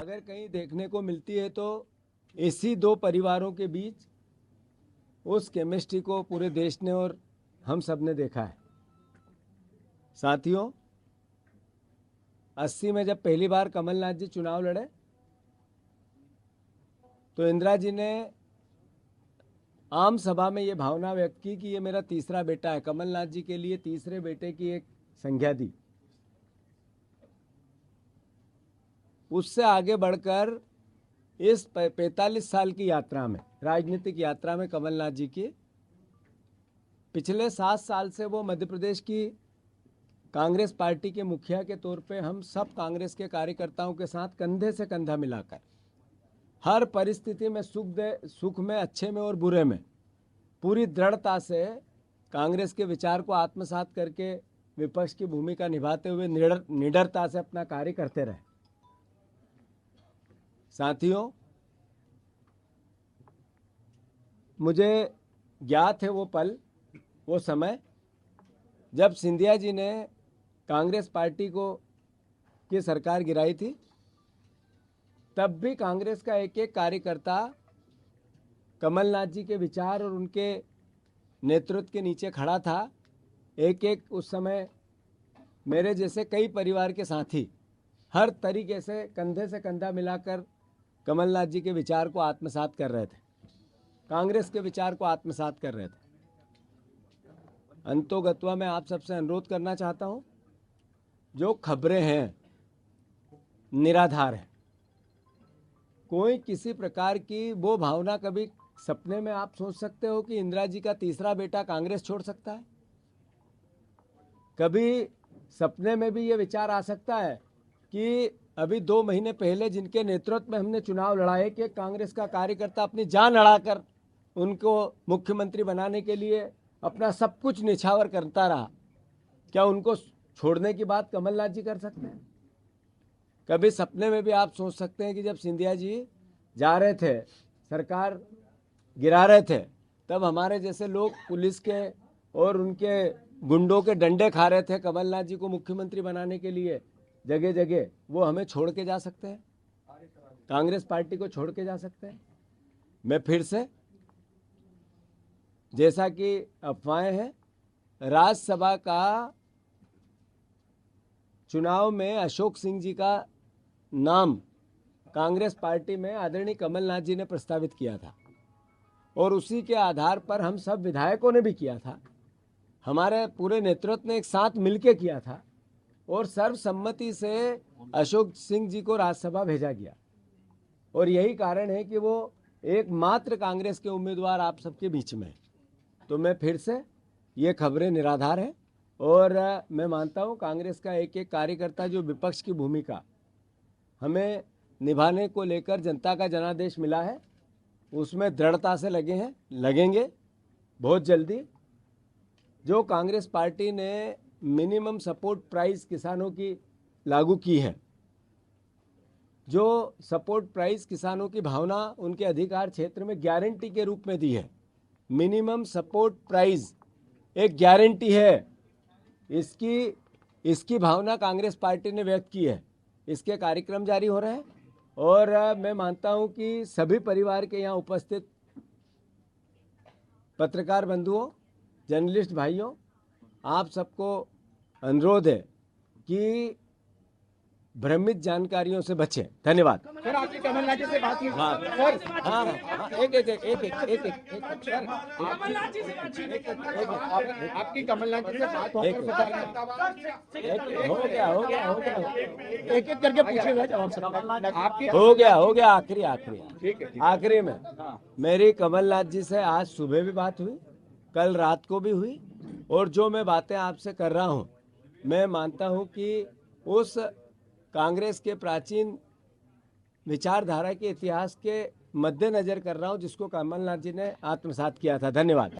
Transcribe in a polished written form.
अगर कहीं देखने को मिलती है तो इसी दो परिवारों के बीच उस केमिस्ट्री को पूरे देश ने और हम सब ने देखा है। साथियों, 80 में जब पहली बार कमलनाथ जी चुनाव लड़े तो इंदिरा जी ने आम सभा में ये भावना व्यक्त की कि ये मेरा तीसरा बेटा है। कमलनाथ जी के लिए तीसरे बेटे की एक संज्ञा दी। उससे आगे बढ़कर इस 45 साल की यात्रा में, राजनीतिक यात्रा में कमलनाथ जी की पिछले 7 साल से वो मध्य प्रदेश की कांग्रेस पार्टी के मुखिया के तौर पे हम सब कांग्रेस के कार्यकर्ताओं के साथ कंधे से कंधा मिलाकर हर परिस्थिति में सुख में, अच्छे में और बुरे में पूरी दृढ़ता से कांग्रेस के विचार को आत्मसात करके विपक्ष की भूमिका निभाते हुए निडरता से अपना कार्य करते रहे। साथियों, मुझे ज्ञात है वो पल, वो समय जब सिंधिया जी ने कांग्रेस पार्टी की सरकार गिराई थी। तब भी कांग्रेस का एक एक कार्यकर्ता कमलनाथ जी के विचार और उनके नेतृत्व के नीचे खड़ा था। एक एक उस समय मेरे जैसे कई परिवार के साथी हर तरीके से कंधा मिलाकर कमलनाथ जी के विचार को आत्मसात कर रहे थे, कांग्रेस के विचार को आत्मसात कर रहे थे। अंतोगत्वा मैं आप सबसे अनुरोध करना चाहता हूं, जो खबरें हैं निराधार है। कोई किसी प्रकार की वो भावना, कभी सपने में आप सोच सकते हो कि इंदिरा जी का तीसरा बेटा कांग्रेस छोड़ सकता है? कभी सपने में भी ये विचार आ सकता है कि अभी 2 महीने पहले जिनके नेतृत्व में हमने चुनाव लड़ाए कि कांग्रेस का कार्यकर्ता अपनी जान लड़ाकर उनको मुख्यमंत्री बनाने के लिए अपना सब कुछ निछावर करता रहा, क्या उनको छोड़ने की बात कमलनाथ जी कर सकते हैं? कभी सपने में भी आप सोच सकते हैं कि जब सिंधिया जी जा रहे थे, सरकार गिरा रहे थे, तब हमारे जैसे लोग पुलिस के और उनके गुंडों के डंडे खा रहे थे कमलनाथ जी को मुख्यमंत्री बनाने के लिए जगह जगह, वो हमें छोड़ के जा सकते हैं? कांग्रेस पार्टी को छोड़ के जा सकते हैं? मैं फिर से, जैसा कि अफवाहें हैं, राज्यसभा का चुनाव में अशोक सिंह जी का नाम कांग्रेस पार्टी में आदरणीय कमलनाथ जी ने प्रस्तावित किया था और उसी के आधार पर हम सब विधायकों ने भी किया था, हमारे पूरे नेतृत्व ने एक साथ मिलकर किया था और सर्वसम्मति से अशोक सिंह जी को राज्यसभा भेजा गया। और यही कारण है कि वो एकमात्र कांग्रेस के उम्मीदवार आप सबके बीच में। तो मैं फिर से, ये खबरें निराधार हैं और मैं मानता हूं कांग्रेस का एक एक कार्यकर्ता जो विपक्ष की भूमिका हमें निभाने को लेकर जनता का जनादेश मिला है, उसमें दृढ़ता से लगे हैं, लगेंगे बहुत जल्दी। जो कांग्रेस पार्टी ने मिनिमम सपोर्ट प्राइस किसानों की लागू की है, जो सपोर्ट प्राइस किसानों की भावना उनके अधिकार क्षेत्र में गारंटी के रूप में दी है, मिनिमम सपोर्ट प्राइस एक गारंटी है, इसकी भावना कांग्रेस पार्टी ने व्यक्त की है। इसके कार्यक्रम जारी हो रहे हैं और मैं मानता हूं कि सभी परिवार के यहाँ उपस्थित पत्रकार बंधुओं, जर्नलिस्ट भाइयों, आप सबको अनुरोध है कि भ्रमित जानकारियों से बचें। धन्यवाद। सर, आपकी कमलनाथ जी से बात की? हाँ, सर, हाँ, आपकी कमलनाथ जी से बात होकर हो गया एक एक करके पूछेगा जवाब सर। आपकी हो गया ठीक है। आखिरी में मेरी कमलनाथ जी से आज सुबह भी बात हुई, कल रात को भी हुई और जो मैं बातें आपसे कर रहा हूं, मैं मानता हूं कि उस कांग्रेस के प्राचीन विचारधारा के इतिहास के मद्देनजर कर रहा हूं जिसको कमलनाथ जी ने आत्मसात किया था। धन्यवाद।